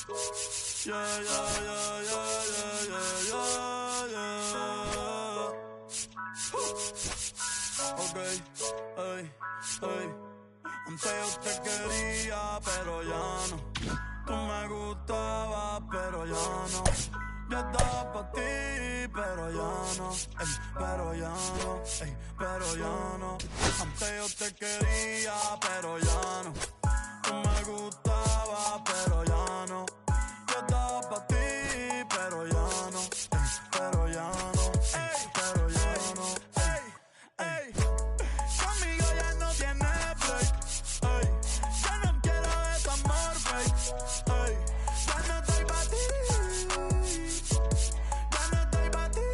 Yeah, yeah, yeah, yeah, yeah, yeah, yeah. Okay, hey, hey. Antes yo te quería, pero ya no. Tú me gustabas, pero ya no. Yo estaba pa' ti, pero ya no. Ey, pero ya no, ey, pero ya no. Antes yo te quería, pero ya no. Tú me gustabas, pero ya no. Yo estaba pa' ti, pero ya no. Ey, pero ya no, ey, pero ya no. Ey, ey. Conmigo ya no tiene break. Ey, yo no quiero de tu amor fake. Ey, ya no estoy pa' ti. Ya no estoy pa' ti.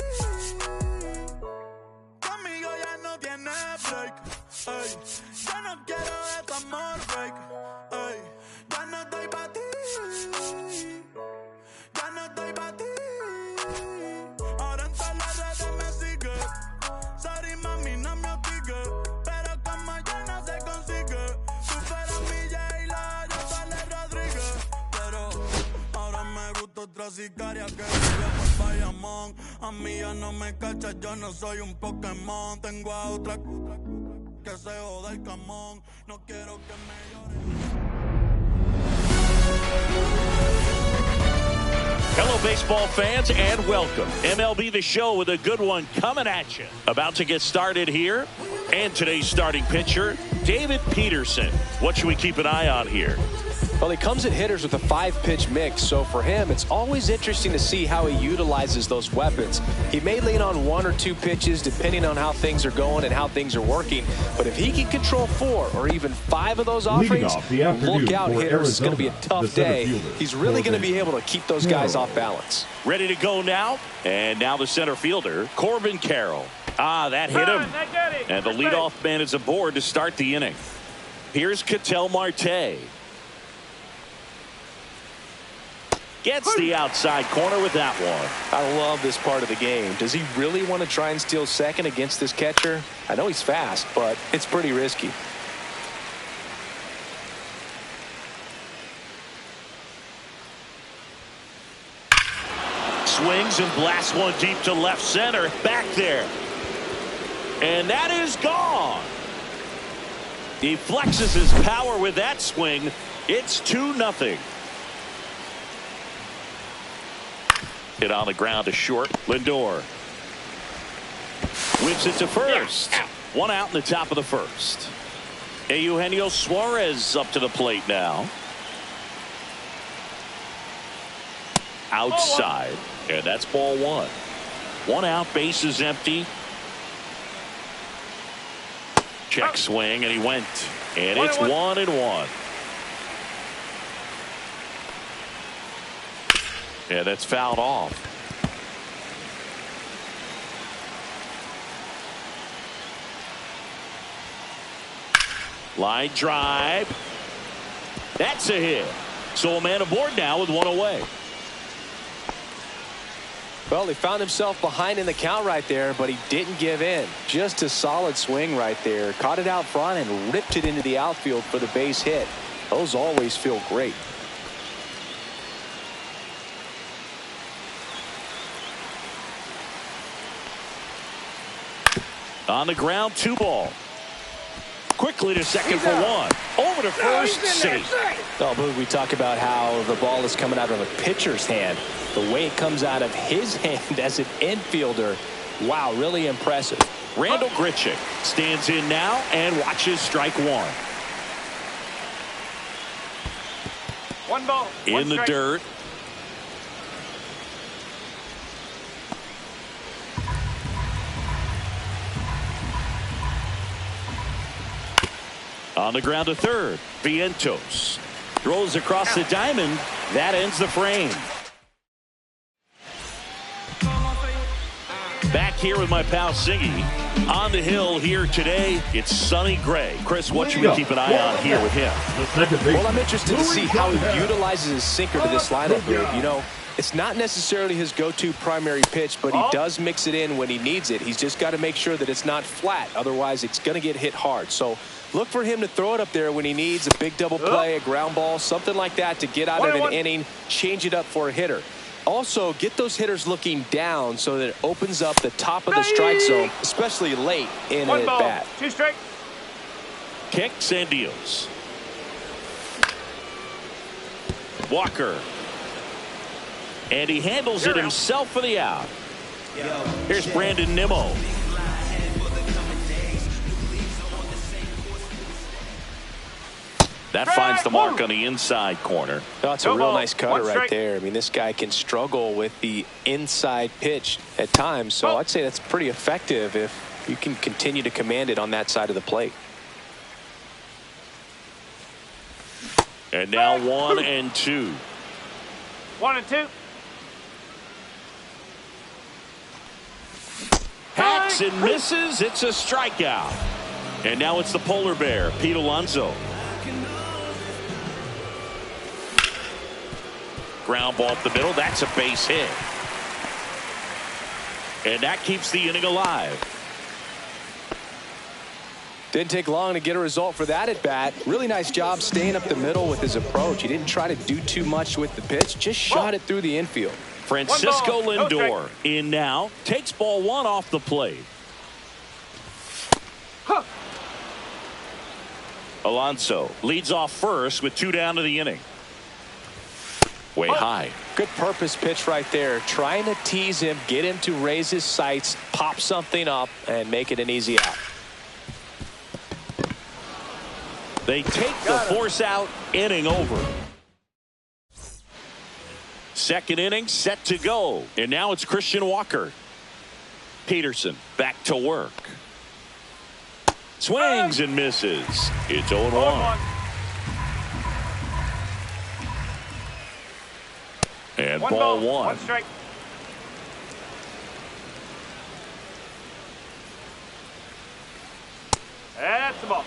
Conmigo ya no tiene break. Ey, yo no quiero de tu amor fake. Ey, ya no estoy pa' ti. Ya no estoy pa' ti. Ahora en todas las redes me sigue. Sorry mami, no me hostigues. Pero como ya no se consigue. Tú fueras mi J-Lo, yo soy el Rodríguez. Pero ahora me gusta otra sicaria que vive por Bayamón. A mí ya no me cachas, yo no soy un Pokémon. Tengo a otra que se joda el camón. No quiero que me llore. Hello, baseball fans, and welcome. MLB The Show with a good one coming at you. About to get started here. And today's starting pitcher, David Peterson. What should we keep an eye on here? Well, he comes at hitters with a 5-pitch mix, so for him, it's always interesting to see how he utilizes those weapons. He may lean on 1 or 2 pitches depending on how things are going and how things are working, but if he can control 4 or even 5 of those offerings, look out, hitters. It's going to be a tough day. He's really going to be able to keep those guys off balance. Ready to go now, and now the center fielder, Corbin Carroll. Ah, that hit him, and the leadoff man is aboard to start the inning. Here's Ketel Marte. Gets the outside corner with that one. I love this part of the game. Does he really want to try and steal second against this catcher? I know he's fast, but it's pretty risky. Swings and blasts one deep to left center. Back there. And that is gone. He flexes his power with that swing. It's 2-0. Hit on the ground to short. Lindor whips it to first. One out in the top of the first. Eugenio Suarez up to the plate now. Outside. And that's ball 1. 1 out, base is empty. Check swing, and he went. And it's 1-1. Yeah, that's fouled off. Line drive. That's a hit. So a man aboard now with 1 away. Well, he found himself behind in the count right there, but he didn't give in. Just a solid swing right there. Caught it out front and ripped it into the outfield for the base hit. Those always feel great. On the ground, 2 ball. Quickly to second for 1. Over to first, safe. Oh, but we talk about how the ball is coming out of a pitcher's hand. The way it comes out of his hand as an infielder, wow, really impressive. Randall Grichuk stands in now and watches strike 1. 1 ball. In the dirt. On the ground to third. Vientos throws across the diamond. That ends the frame. Back here with my pal Singy. On the hill here today, it's Sonny Gray. Chris, what should we keep an eye on here with him? Well, I'm interested to see how he utilizes his sinker to this lineup here. You know, it's not necessarily his go-to primary pitch, but he does mix it in when he needs it. He's just got to make sure that it's not flat. Otherwise, it's going to get hit hard. So look for him to throw it up there when he needs a big double play, a ground ball, something like that to get out of an inning, change it up for a hitter. Also, get those hitters looking down so that it opens up the top of the strike zone, especially late in an at-bat. 2 strike. Kicks and deals. Walker. And he handles it himself for the out. Here's Brandon Nimmo. That finds the mark on the inside corner. That's a real nice cutter right there. I mean, this guy can struggle with the inside pitch at times, so I'd say that's pretty effective if you can continue to command it on that side of the plate. And now 1-2. 1-2. Hacks and misses. It's a strikeout. And now it's the polar bear, Pete Alonso. Ground ball up the middle. That's a base hit. And that keeps the inning alive. Didn't take long to get a result for that at bat. Really nice job staying up the middle with his approach. He didn't try to do too much with the pitch. Just shot it through the infield. Francisco Lindor in now. Takes ball 1 off the plate. Alonso leads off first with 2 down to the inning. Way high. Good purpose pitch right there. Trying to tease him, get him to raise his sights, pop something up, and make it an easy out. They take the force out. Inning over. Second inning set to go. And now it's Christian Walker. Peterson back to work. Swings and misses. It's 0-1. And ball 1. 1 strike. That's the ball.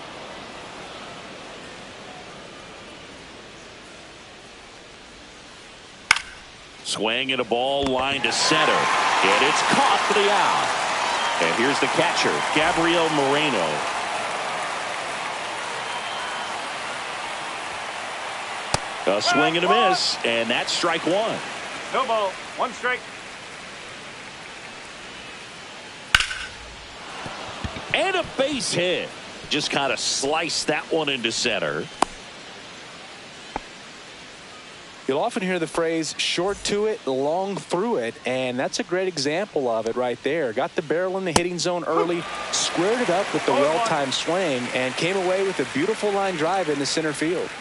Swing and a ball line to center. And it's caught for the out. And here's the catcher, Gabriel Moreno. A swing and a miss, and that's strike 1. No ball. 1 strike. And a base hit. Just kind of sliced that one into center. You'll often hear the phrase short to it, long through it, and that's a great example of it right there. Got the barrel in the hitting zone early, squared it up with the well-timed swing, and came away with a beautiful line drive into center field.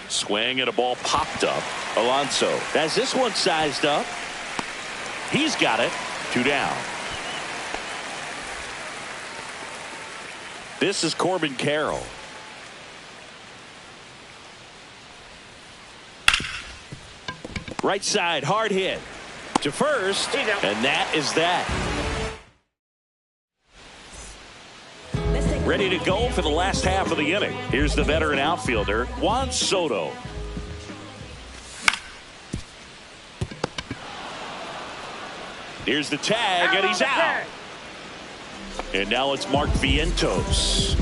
Swing and a ball popped up. Alonso has this one sized up. He's got it. 2 down. This is Corbin Carroll. Right side, hard hit to first, and that is that. Ready to go for the last half of the inning. Here's the veteran outfielder, Juan Soto. Here's the tag, and he's out. And now it's Mark Vientos.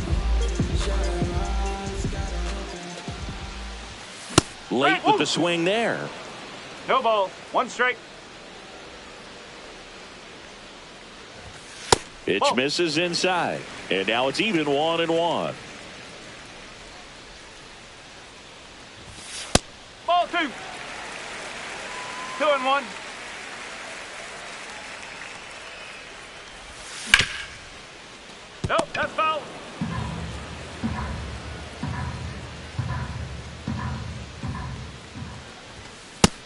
Late with the swing there. No ball. 1 strike. Pitch misses inside. And now it's even 1-1. Ball 2. 2-1. Nope, that's foul.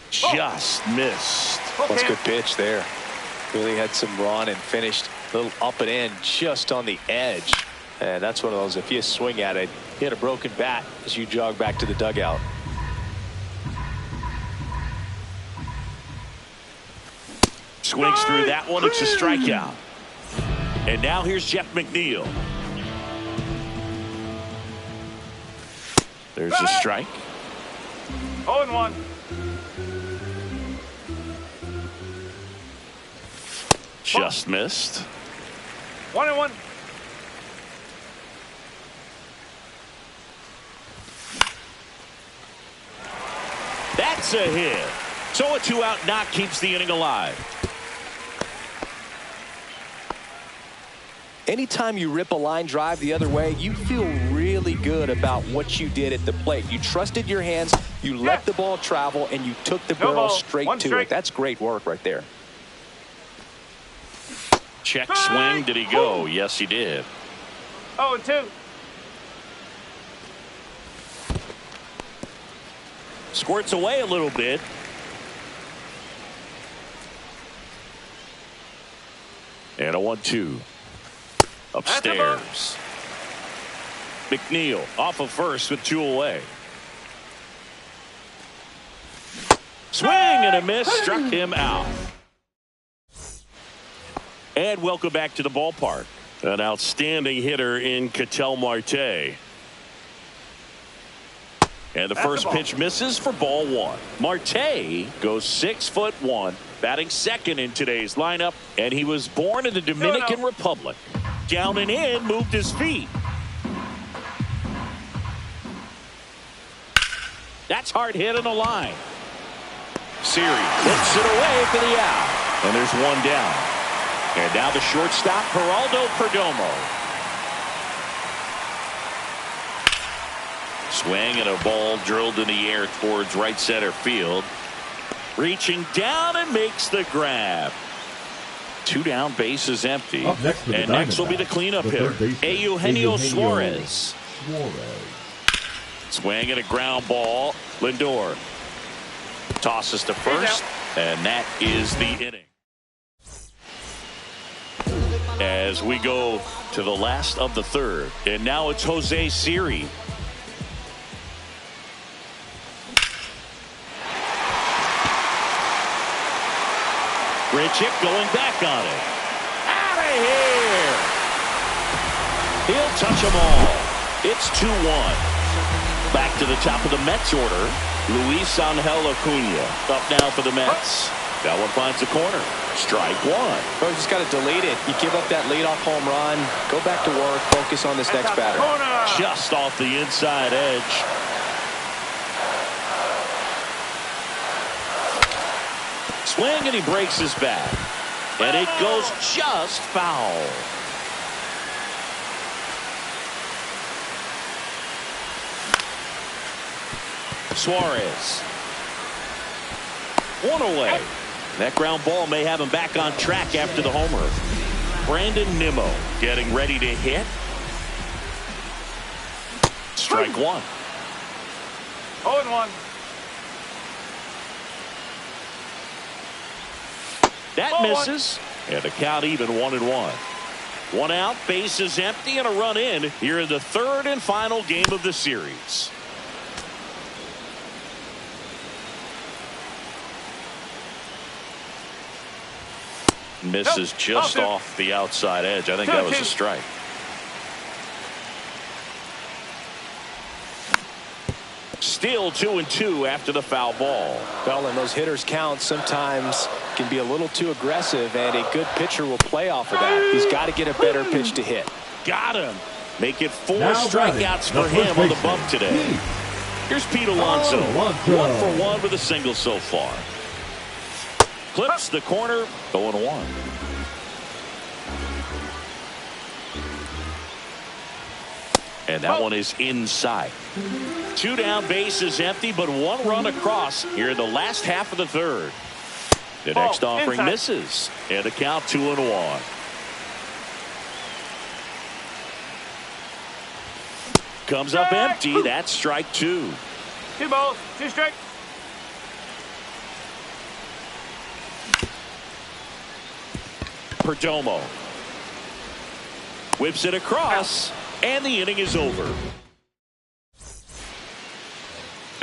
Just missed. That's a good pitch there. Really had some run and finished a little up and in just on the edge. And that's one of those, if you swing at it, you hit a broken bat as you jog back to the dugout. Swings through that one. It's a strikeout. And now here's Jeff McNeil. There's a strike. 0-1. Just missed. 1-1. That's a hit. So a 2-out knock keeps the inning alive. Anytime you rip a line drive the other way, you feel really good about what you did at the plate. You trusted your hands, you let the ball travel, and you took the barrel straight to it. That's great work right there. Check swing. Did he go? Yes, he did. 0-2. Squirts away a little bit. And a 1-2. Upstairs. McNeil off of first with 2 away. Swing and a miss. Struck him out. And welcome back to the ballpark. An outstanding hitter in Ketel Marte. And the first pitch misses for ball 1. Marte goes 6'1", batting second in today's lineup, and he was born in the Dominican Republic. Down and in, moved his feet. That's hard hit on the line. Siri hits it away for the out. And there's one down. And now the shortstop, Geraldo Perdomo. Swing and a ball drilled in the air towards right center field. Reaching down and makes the grab. 2 down, bases empty. And next will be the cleanup hitter, Eugenio Suarez. Swing and a ground ball. Lindor tosses to first, and that is the inning. As we go to the last of the third, and now it's Jose Siri. Grichuk going back on it. Out of here. He'll touch them all. It's 2-1. Back to the top of the Mets order. Luis Angel Acuna up now for the Mets. That one finds the corner. Strike 1. Bro, just got to delete it. You give up that leadoff home run. Go back to work. Focus on this next batter. Just off the inside edge. Swing and he breaks his bat. And it goes just foul. Suarez. 1 away. That ground ball may have him back on track after the homer. Brandon Nimmo getting ready to hit. Strike 1. 0-1. That misses. And the count even 1-1. 1 out, bases empty, and a run in here in the third and final game of the series. Misses just off the outside edge. I think that was a strike. Still 2-2 after the foul ball. Well, and those hitters count sometimes can be a little too aggressive, and a good pitcher will play off of that. He's got to get a better pitch to hit. Got him. Make it 4 strikeouts for him on the bump today. Here's Pete Alonso. 1 for 1 with a single so far. Clips the corner, 0-1. And that one is inside. 2 down, bases empty, but 1 run across here in the last half of the third. The next offering misses, and the count 2-1. Comes up empty. That's strike 2. 2 balls, 2 strikes. Perdomo whips it across, and the inning is over.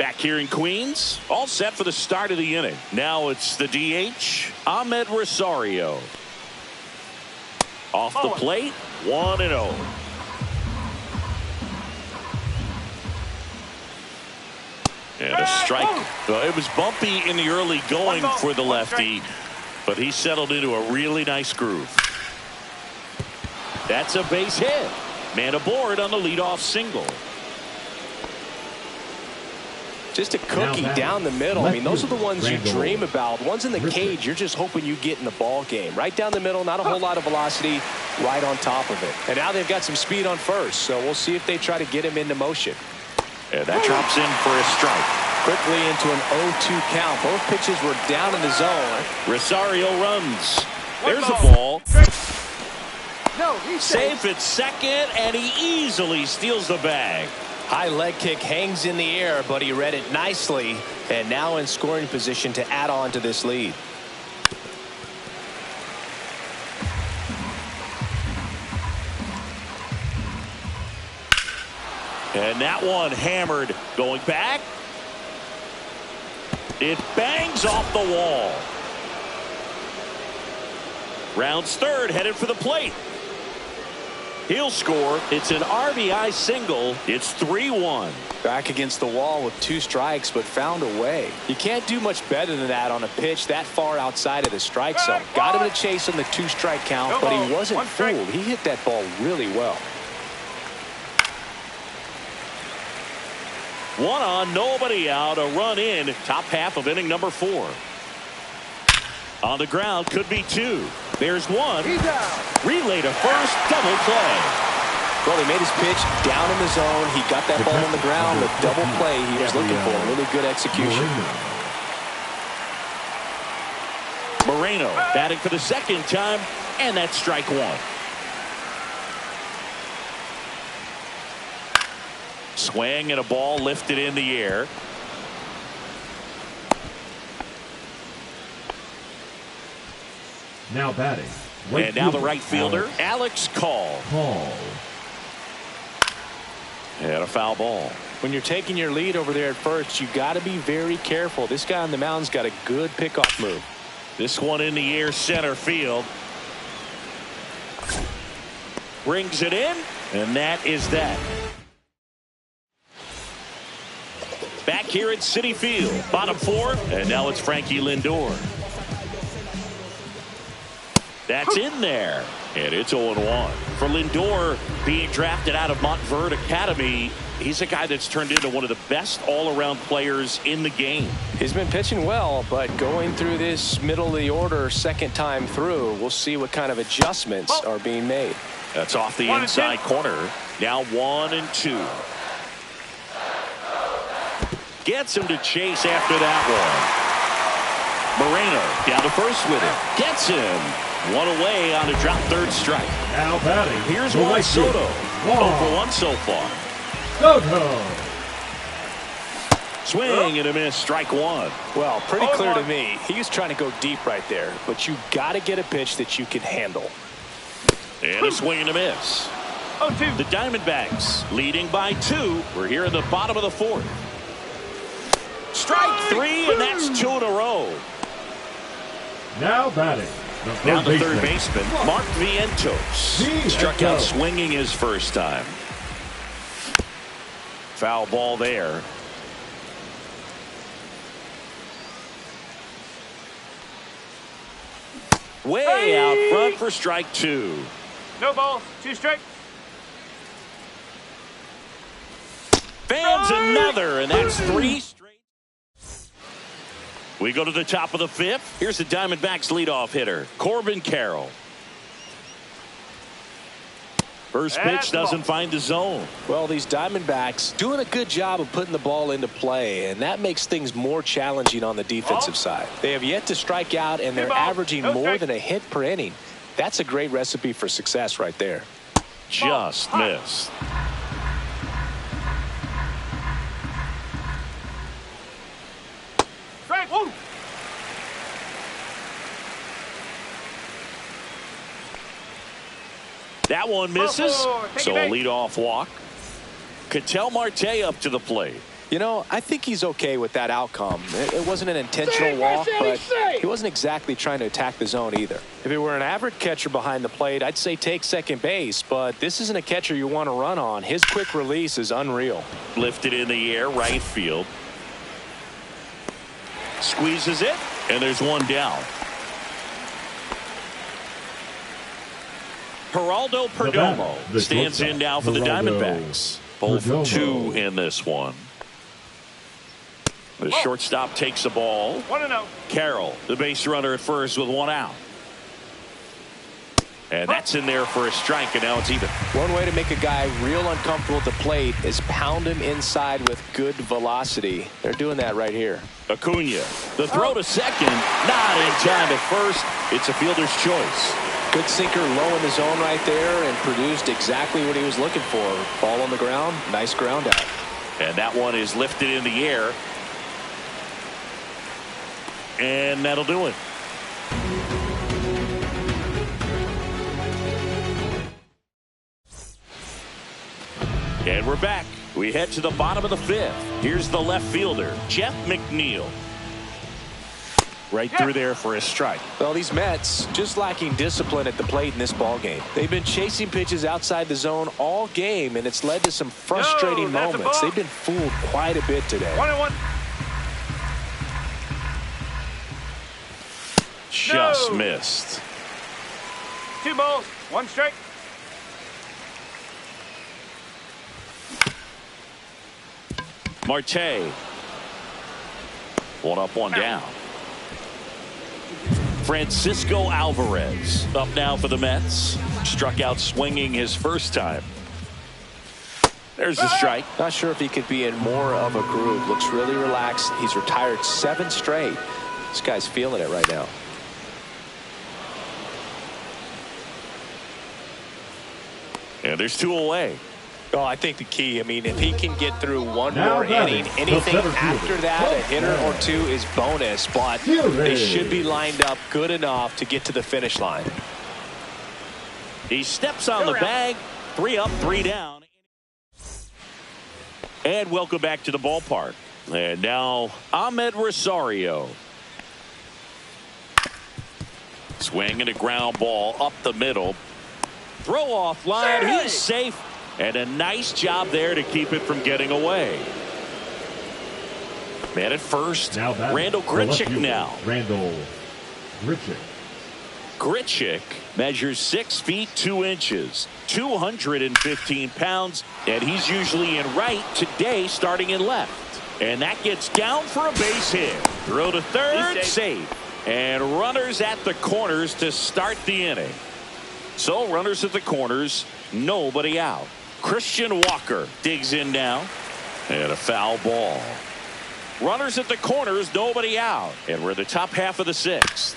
Back here in Queens, all set for the start of the inning. Now it's the DH, Ahmed Rosario. Off the plate, 1-0. And a strike. Well, it was bumpy in the early going for the lefty, but he settled into a really nice groove. That's a base hit. Man aboard on the leadoff single. Just a cookie down the middle. I mean, those are the ones you dream about. Ones in the cage, you're just hoping you get in the ball game. Right down the middle, not a whole lot of velocity, right on top of it. And now they've got some speed on first, so we'll see if they try to get him into motion. And that drops in for a strike. Quickly into an 0-2 count. Both pitches were down in the zone. Rosario runs. There's a ball. Safe at second, and he easily steals the bag. High leg kick hangs in the air, but he read it nicely, and now in scoring position to add on to this lead. And that one hammered. Going back. It bangs off the wall. Rounds third, headed for the plate. He'll score. It's an RBI single. It's 3-1. Back against the wall with 2 strikes, but found a way. You can't do much better than that on a pitch that far outside of the strike zone. Got him to chase on the 2-strike count, but he wasn't fooled. He hit that ball really well. 1 on, nobody out. A run in. Top half of inning number 4. On the ground, could be 2. There's 1. He's out. Relay to first, double play. Well, he made his pitch down in the zone. He got that ball on the ground. The double play he was looking for. Really good execution. Moreno batting for the second time, and that's strike 1. Swing and a ball lifted in the air. Now batting. And now the right fielder, Alex Call. And a foul ball. When you're taking your lead over there at first, you got to be very careful. This guy on the mound's got a good pickoff move. This one in the air, center field. Brings it in, and that is that. Back here at Citi Field, bottom 4, and now it's Frankie Lindor. That's in there, and it's 0-1. For Lindor, being drafted out of Montverde Academy, he's a guy that's turned into one of the best all-around players in the game. He's been pitching well, but going through this middle of the order second time through, we'll see what kind of adjustments are being made. That's off the inside corner. Now 1-2. Gets him to chase after that one. Moreno down to first with it. Gets him. 1 away on a drop third strike. Now batting. Here's Juan Soto. 0-for-1 so far. Soto. Swing and a miss. Strike 1. Well, pretty clear to me. He was trying to go deep right there, but you got to get a pitch that you can handle. And a swing and a miss. 0-2. The Diamondbacks leading by 2. We're here in the bottom of the 4th. Strike 3, and that's 2 in a row. Now batting. Now the third baseman, Mark Vientos. Struck out swinging his first time. Foul ball there. Way out front for strike 2. No ball. 2 strike. Fans another, and that's 3 straight. We go to the top of the 5th. Here's the Diamondbacks leadoff hitter, Corbin Carroll. First pitch doesn't find the zone. Well, these Diamondbacks doing a good job of putting the ball into play, and that makes things more challenging on the defensive side. They have yet to strike out, and they're averaging more than a hit per inning. That's a great recipe for success right there. Just missed. That one misses, so a leadoff walk. Ketel Marte up to the plate. You know, I think he's okay with that outcome. It wasn't an intentional walk, but he wasn't exactly trying to attack the zone either. If he were an average catcher behind the plate, I'd say take second base, but this isn't a catcher you want to run on. His quick release is unreal. Lifted in the air, right field. Squeezes it, and there's one down. Geraldo Perdomo stands in now for the Diamondbacks. 0 for 2 in this one. The shortstop takes the ball. 1-0. Carroll, the base runner at first with 1 out. And that's in there for a strike, and now it's even. One way to make a guy real uncomfortable at the plate is pound him inside with good velocity. They're doing that right here. Acuna, the throw to second, not in time at first. It's a fielder's choice. Good sinker low in the zone right there and produced exactly what he was looking for. Ball on the ground, nice ground out. And that one is lifted in the air. And that'll do it. And we're back. We head to the bottom of the 5th. Here's the left fielder, Jeff McNeil. Right through there for a strike. Well, these Mets just lacking discipline at the plate in this ball game. They've been chasing pitches outside the zone all game, and it's led to some frustrating moments. They've been fooled quite a bit today. 1-1. Just missed. 2 balls, 1 strike. Marte. 1 up, 1 down. Francisco Alvarez up now for the Mets. Struck out swinging his first time. There's the strike. Not sure if he could be in more of a groove. Looks really relaxed. He's retired 7 straight. This guy's feeling it right now. And there's 2 away. Oh, I think the key, I mean, if he can get through one more inning, anything after that, a hitter or 2 is bonus, but they should be lined up good enough to get to the finish line. He steps on the bag. 3 up, 3 down. And welcome back to the ballpark. And now Ahmed Rosario. Swing and a ground ball up the middle. Throw off line. He's safe. And a nice job there to keep it from getting away. Man at first. Randal Grichuk now. Randal Grichuk. Grichuk measures 6 feet 2 inches, 215 pounds, and he's usually in right, today starting in left. And that gets down for a base hit. Throw to third, safe. And runners at the corners to start the inning. So runners at the corners, nobody out. Christian Walker digs in now. And a foul ball. Runners at the corners, nobody out. And we're in the top half of the 6th.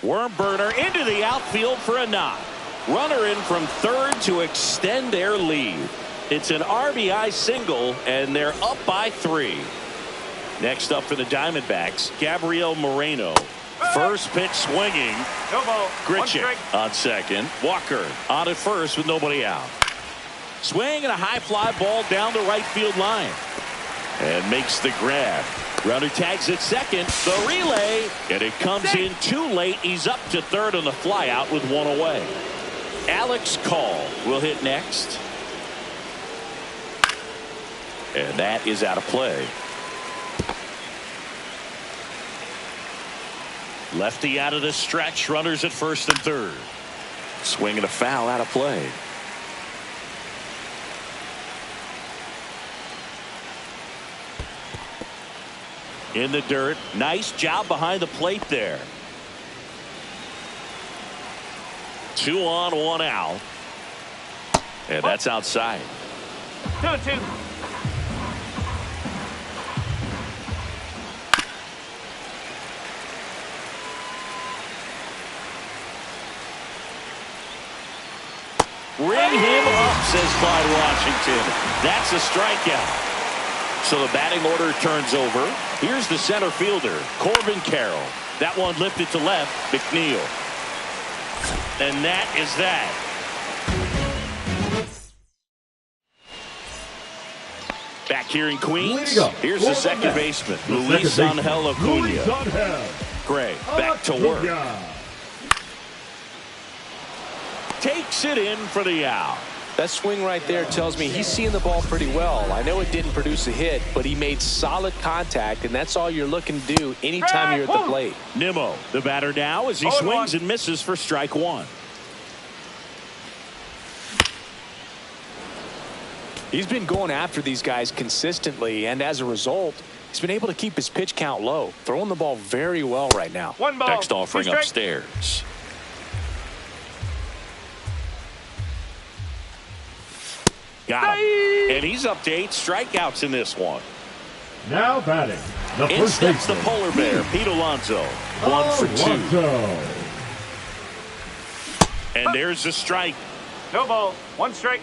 Worm burner into the outfield for a knock. Runner in from third to extend their lead. It's an RBI single, and they're up by 3. Next up for the Diamondbacks, Gabriel Moreno. First pitch swinging. No ball. Grichuk on second. Walker on at first with nobody out. Swing and a high fly ball down the right field line. And makes the grab. Runner tags at second. The relay. And it comes in too late. He's up to third on the fly out with 1 away. Alex Call will hit next. And that is out of play. Lefty out of the stretch. Runners at first and third. Swing and a foul out of play. In the dirt. Nice job behind the plate there. 2 on, 1 out. And that's outside. 2-2. Ring him up, says Clyde Washington. That's a strikeout. So the batting order turns over. Here's the center fielder, Corbin Carroll. That one lifted to left, McNeil. And that is that. Back here in Queens, here's the second baseman, Luis Angel Acuna. Gray back to work. Takes it in for the out. That swing right there tells me he's seeing the ball pretty well. I know it didn't produce a hit, but he made solid contact, and that's all you're looking to do anytime you're at the plate. Nimmo, the batter now, as he swings and misses for strike one. He's been going after these guys consistently, and as a result, he's been able to keep his pitch count low, throwing the ball very well right now. One ball. Next offering upstairs. Got him. And he's up to 8 strikeouts in this one. Now batting, the In first steps the baseman, polar bear, Pete Alonso. 1 for 2. Alonso. And there's a strike. No ball. 1 strike.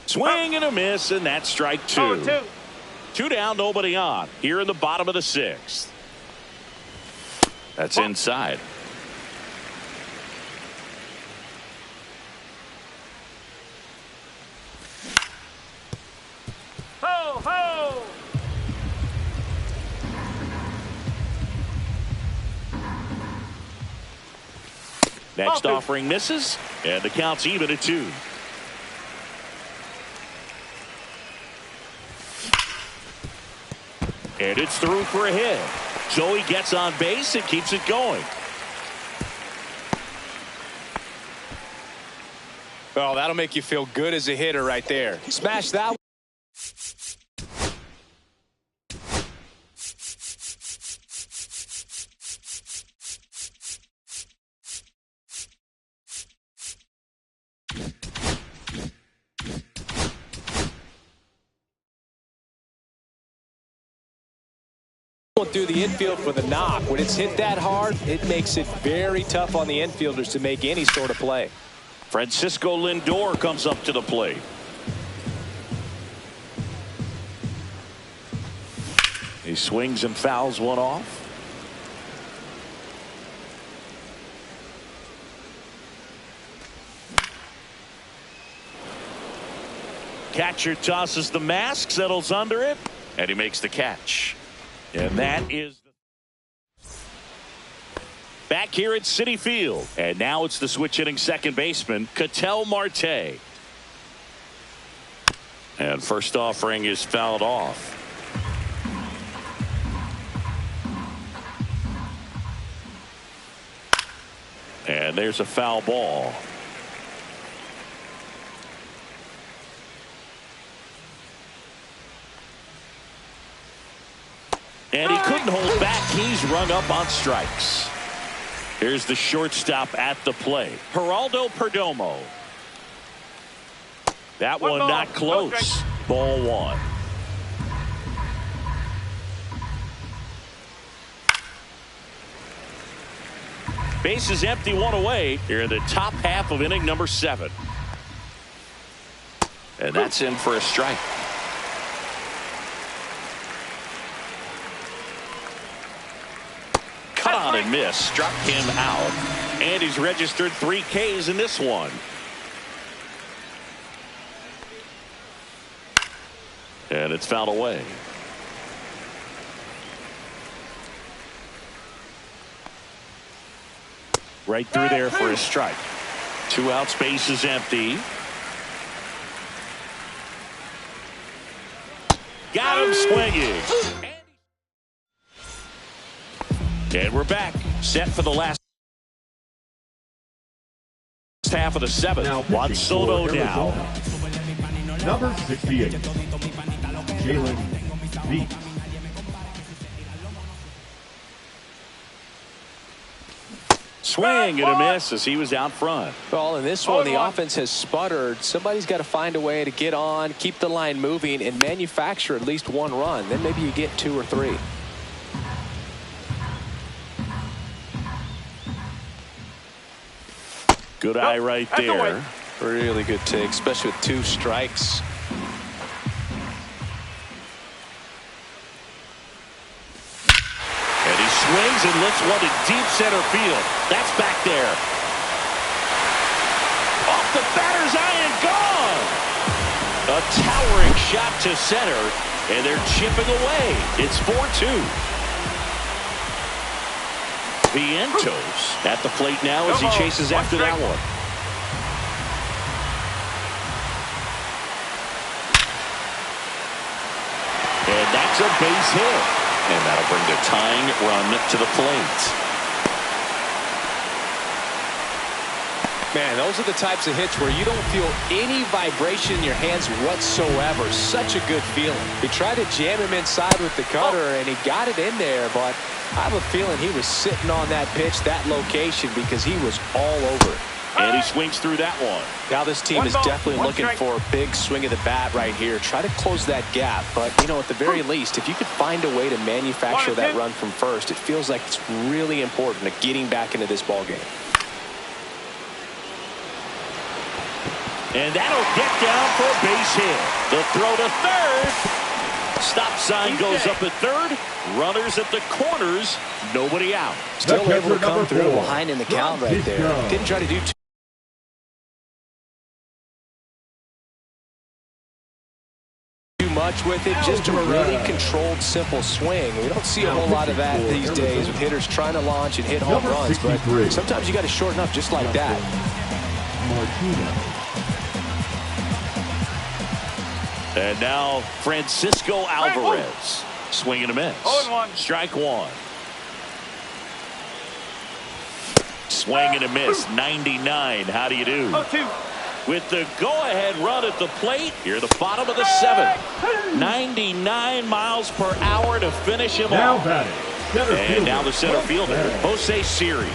Swing and a miss, and that's strike 2. 0-2. 2 down, nobody on. Here in the bottom of the 6th. That's inside. Ho, ho. Next offering misses, and the count's even at 2. And it's through for a hit. Joey gets on base and keeps it going. Oh, that'll make you feel good as a hitter right there. Smash that. Through the infield for the knock. When it's hit that hard, it makes it very tough on the infielders to make any sort of play. Francisco Lindor comes up to the plate. He swings and fouls one off. Catcher tosses the mask, settles under it, and he makes the catch. And that is back here at Citi Field. And now it's the switch hitting second baseman, Ketel Marte. And first offering is fouled off. And there's a foul ball. And he couldn't hold back. He's rung up on strikes. Here's the shortstop at the plate, Geraldo Perdomo. That one not close. Ball 1. Base is empty, 1 away here in the top half of inning number 7. And that's in for a strike. Cut on and miss, struck him out, and he's registered 3 Ks in this one. And it's fouled away. Right through there for a strike. 2 outs, base is empty. Got him swinging. And we're back, set for the last half of the 7th. Juan Soto now. Number 68, Jalen Veach. Swing and a miss as he was out front. Well, in this one, the offense has sputtered. Somebody's got to find a way to get on, keep the line moving, and manufacture at least 1 run. Then maybe you get 2 or 3. Good eye right there. Really good take, especially with 2 strikes. And he swings and lifts one to deep center field. That's back there. Off the batter's eye and gone. A towering shot to center, and they're chipping away. It's 4-2. Vientos at the plate now as he chases after that one. And that's a base hit. And that'll bring the tying run to the plate. Man, those are the types of hits where you don't feel any vibration in your hands whatsoever. Such a good feeling. He tried to jam him inside with the cutter, and he got it in there, but I have a feeling he was sitting on that pitch, that location, because he was all over it. And he swings through that one. Now this team is definitely looking for a big swing of the bat right here. Try to close that gap. But, you know, at the very least, if you could find a way to manufacture that run from first, it feels like it's really important to getting back into this ball game. And that'll get down for a base hit. The throw to third. Stop sign goes up at third. Runners at the corners. Nobody out. Still able to come through behind in the count right there. Didn't try to do too much with it. Just a really controlled, simple swing. We don't see a whole lot of that these days with hitters trying to launch and hit home runs. But sometimes you got to shorten up just like that. And now Francisco Alvarez. Swing and a miss. 0-1. Strike one. Swing and a miss. 99. How do you do? 0-2. With the go-ahead run at the plate, you're the bottom of the seventh. 99 miles per hour to finish him Now off. batting, center And fielder, now the center fielder, Jose Siri.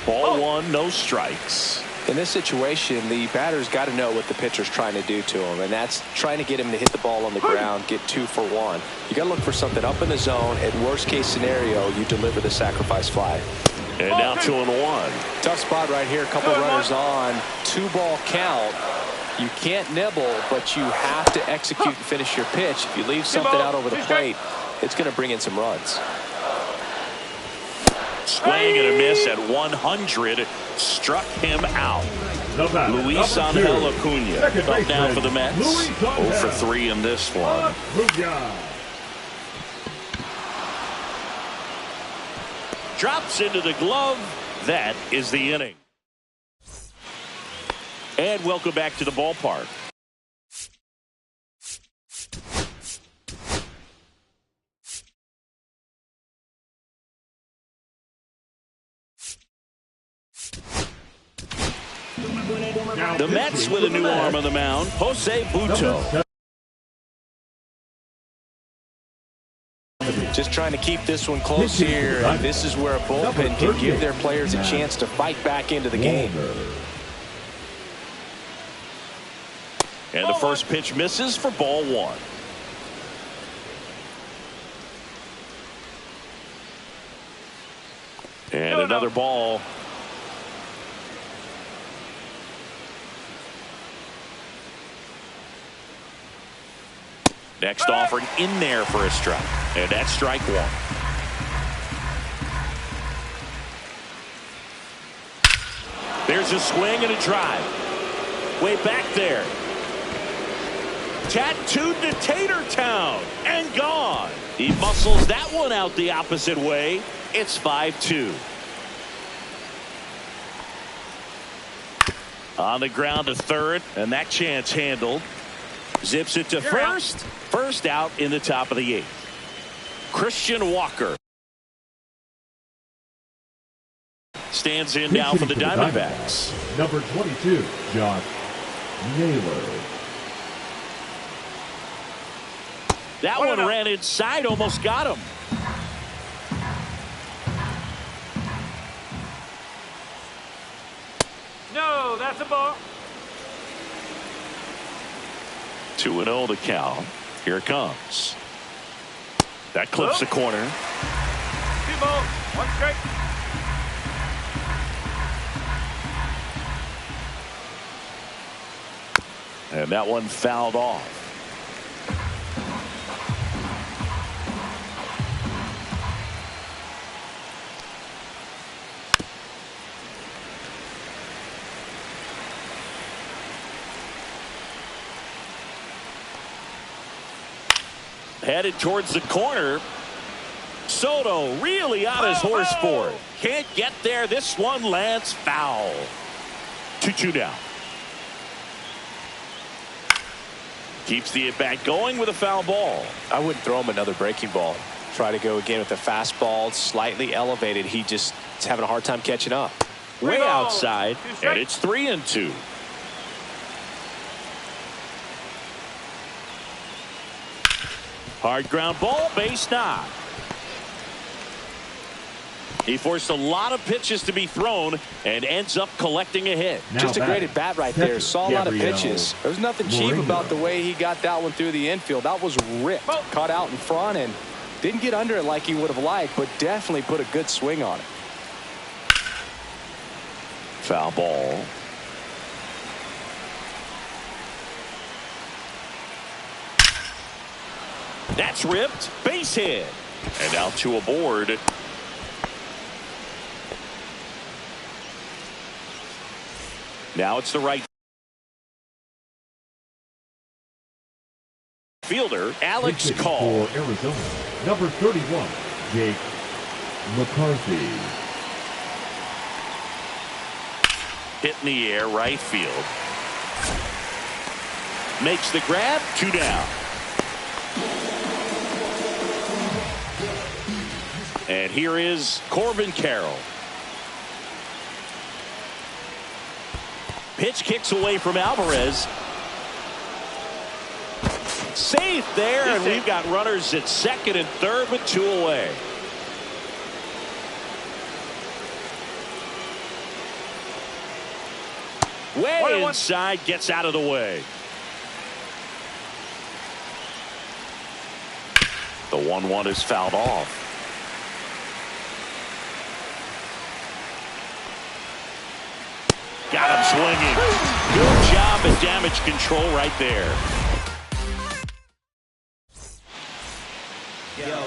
Ball one, no strikes. In this situation, the batter's got to know what the pitcher's trying to do to him, and that's trying to get him to hit the ball on the ground, get 2 for 1. You got to look for something up in the zone. At worst case scenario, you deliver the sacrifice fly. And now 2-1. Tough spot right here. A couple runners on. 2-ball count. You can't nibble, but you have to execute and finish your pitch. If you leave something out over the plate, it's going to bring in some runs. Swing and a miss at 100. Struck him out. Luis Angel Acuna up now for the Mets. 0 for 3 in this one. Drops into the glove. That is the inning. And welcome back to the ballpark. The Mets with a new arm on the mound, Jose Butto. Just trying to keep this one close here. And this is where a bullpen can give their players a chance to fight back into the game. And the first pitch misses for ball one. And another ball. Next offering in there for a strike. And that's strike one. There's a swing and a drive. Way back there. Tattooed to Tater Town and gone. He muscles that one out the opposite way. It's 5-2. On the ground to third, and that chance handled. Zips it to first. First out in the top of the 8th. Christian Walker stands in now for the Diamondbacks. Number 22, Josh Naylor. That one ran inside, almost got him. No, that's a ball. 2-0 the count. Here it comes. That clips the corner. 2 balls, 1 strike. And that one fouled off. Headed towards the corner. Soto really on his horse for it. Can't get there. This one lands foul. 2-2 down. Keeps the at-bat going with a foul ball. I wouldn't throw him another breaking ball. Try to go again with the fastball, slightly elevated. He just is having a hard time catching up. Way outside, and it's 3-2. Hard ground ball, base knock. He forced a lot of pitches to be thrown and ends up collecting a hit. Now Just a great at bat right there. Saw a lot of pitches. There's nothing cheap about the way he got that one through the infield. That was ripped. Caught out in front and didn't get under it like he would have liked, but definitely put a good swing on it. Foul ball. That's ripped. Base hit. And out to a board. Now it's the right fielder, Alex Call. For Arizona, number 31, Jake McCarthy. Hit in the air, right field. Makes the grab, 2 down. And here is Corbin Carroll. Pitch kicks away from Alvarez. Safe there, and we've got runners at second and third with 2 away. Way inside, gets out of the way. The 1-1 is fouled off. Got him swinging. Good job at damage control right there.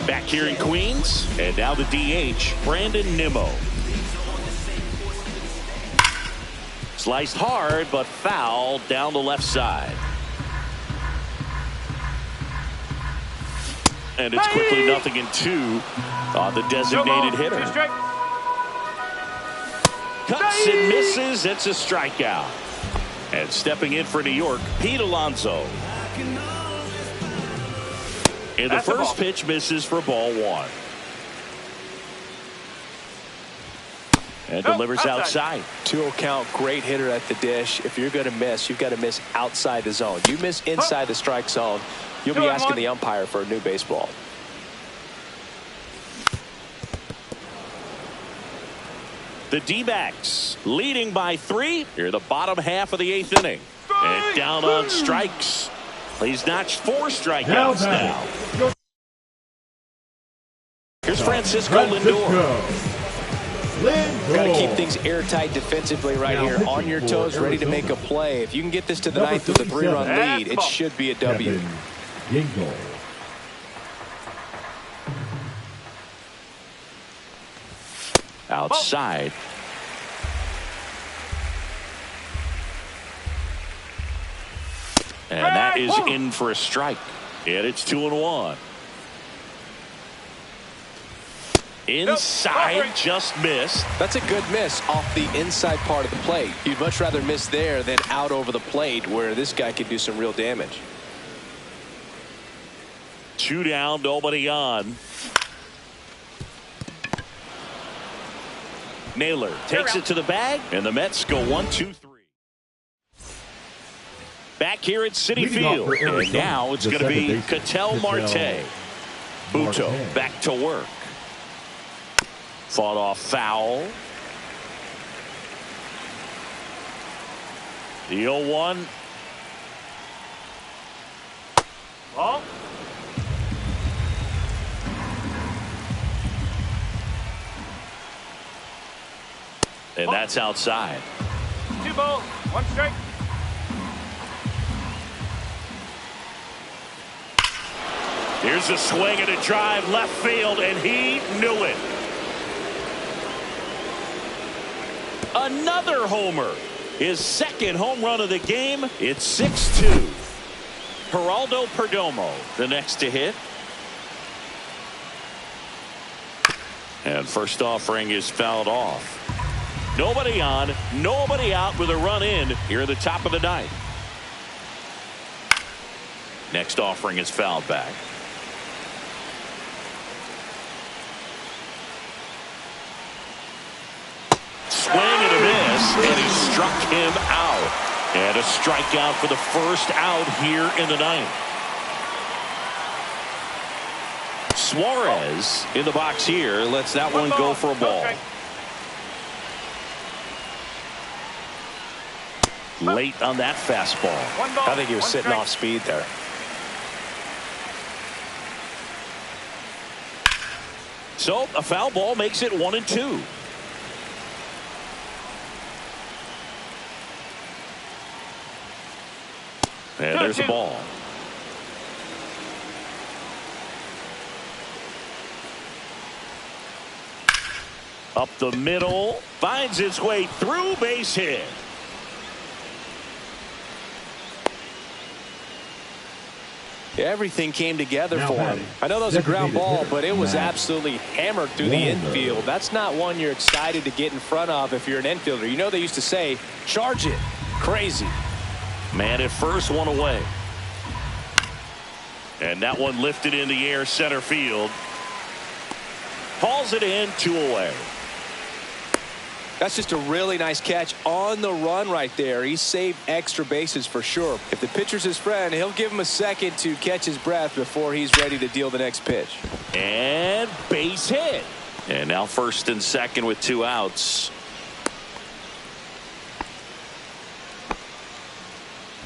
Back here in Queens, and now the DH, Brandon Nimmo. Sliced hard, but foul down the left side. And it's quickly 0-2 on the designated hitter. Cuts and misses. It's a strikeout. And stepping in for New York, Pete Alonso. And the first pitch misses for ball 1. And delivers outside. 2-0 count, great hitter at the dish. If you're going to miss, you've got to miss outside the zone. You miss inside the strike zone, you'll be asking the umpire for a new baseball. The D-backs leading by 3 here the bottom half of the 8th inning. And down on strikes. He's notched 4 strikeouts now. Here's Francisco Lindor. Got to keep things airtight defensively right here. On your toes, ready to make a play. If you can get this to the 9th with a 3-run lead, it should be a W. Outside. And that is in for a strike. And it's 2-1. Inside, just missed. That's a good miss off the inside part of the plate. You'd much rather miss there than out over the plate where this guy could do some real damage. 2 down, nobody on. Naylor takes it to the bag, and the Mets go 1-2-3. Back here at Citi Field, and now it's going to be Ketel Marte. Buto back to work. Fought off foul. The 0-1. Ball. And that's outside. 2 balls, 1 strike. Here's a swing and a drive left field, and he knew it. Another homer. His second home run of the game. It's 6-2. Geraldo Perdomo, the next to hit. And first offering is fouled off. Nobody on, nobody out with a run in here at the top of the ninth. Next offering is fouled back. Swing and a miss, and he struck him out. And a strikeout for the first out here in the ninth. Suarez in the box here lets that one go for a ball. Late on that fastball. I think he was sitting off speed there. So a foul ball makes it 1-2. And there's a ball. Up the middle, finds its way through, base hit. Everything came together for him. I know that was a ground ball, but it was absolutely hammered through the infield. That's not one you're excited to get in front of if you're an infielder. You know they used to say, charge it. Crazy. Man at first, one away. And that one lifted in the air center field. Hauls it in, 2 away. That's just a really nice catch on the run right there. He saved extra bases for sure. If the pitcher's his friend, he'll give him a second to catch his breath before he's ready to deal the next pitch. And base hit. And now first and second with 2 outs.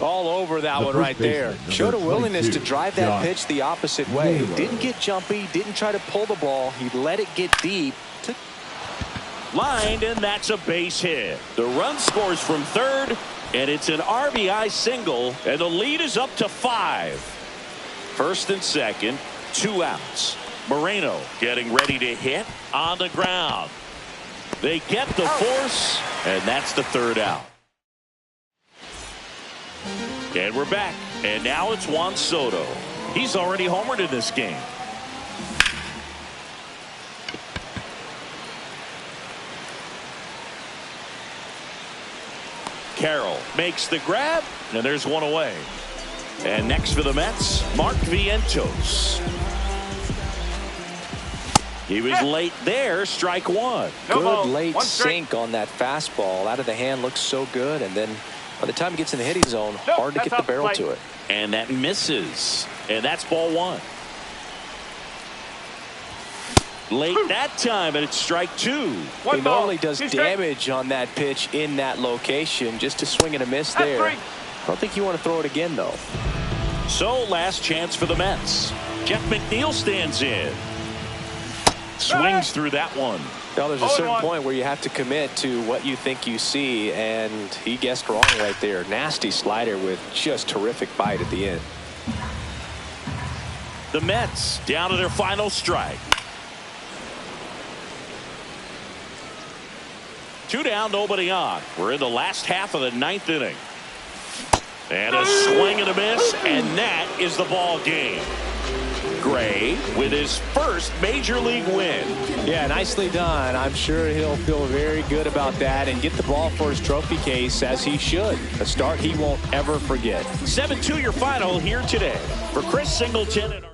All over that one right there. Showed a willingness to drive that pitch the opposite way. Didn't get jumpy, didn't try to pull the ball. He let it get deep. Lined, and that's a base hit. The run scores from third, and it's an RBI single, and the lead is up to 5. First and second, 2 outs. Moreno getting ready to hit on the ground. They get the force, and that's the 3rd out. And we're back, and now it's Juan Soto. He's already homered in this game. Carroll makes the grab, and there's 1 away. And next for the Mets, Mark Vientos. He was late there, strike 1. Good late sink on that fastball. Out of the hand, looks so good, and then by the time he gets in the hitting zone, hard to get the barrel to it. And that misses, and that's ball 1. Late that time, and it's strike 2. He normally does damage on that pitch in that location. Just a swing and a miss there. I don't think you want to throw it again, though. So last chance for the Mets. Jeff McNeil stands in. Swings through that one. Now, there's a certain point where you have to commit to what you think you see, and he guessed wrong right there. Nasty slider with just terrific bite at the end. The Mets down to their final strike. 2 down, nobody on. We're in the last half of the 9th inning. And a swing and a miss, and that is the ball game. Gray with his first major league win. Yeah, nicely done. I'm sure he'll feel very good about that and get the ball for his trophy case, as he should. A start he won't ever forget. 7-2 your final here today. For Chris Singleton and